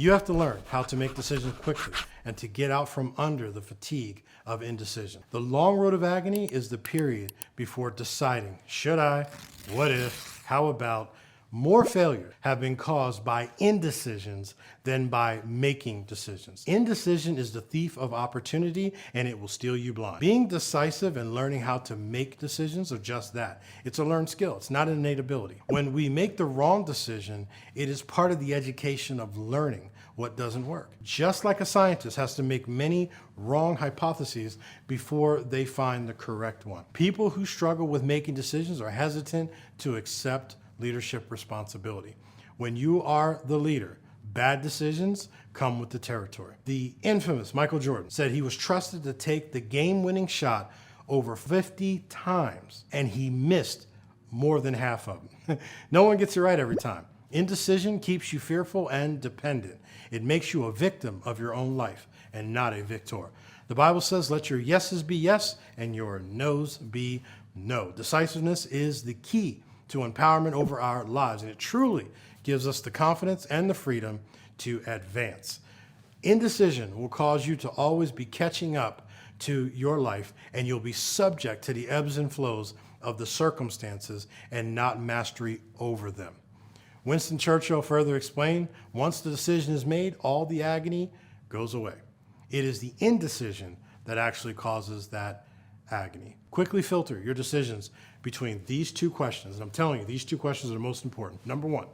You have to learn how to make decisions quickly and to get out from under the fatigue of indecision. The long road of agony is the period before deciding, should I, what if, how about. More failures have been caused by indecisions than by making decisions. Indecision is the thief of opportunity, and it will steal you blind. Being decisive and learning how to make decisions are just that. It's a learned skill. It's not an innate ability. When we make the wrong decision, it is part of the education of learning what doesn't work. Just like a scientist has to make many wrong hypotheses before they find the correct one. People who struggle with making decisions are hesitant to accept leadership responsibility. When you are the leader, bad decisions come with the territory. The infamous Michael Jordan said he was trusted to take the game-winning shot over 50 times, and he missed more than half of them. No one gets it right every time. Indecision keeps you fearful and dependent. It makes you a victim of your own life and not a victor. The Bible says, let your yeses be yes and your nos be no. Decisiveness is the key to empowerment over our lives, and it truly gives us the confidence and the freedom to advance. Indecision will cause you to always be catching up to your life, and you'll be subject to the ebbs and flows of the circumstances and not mastery over them. Winston Churchill further explained, once the decision is made, all the agony goes away. It is the indecision that actually causes that agony. Quickly filter your decisions between these two questions. And I'm telling you, these two questions are the most important. Number one,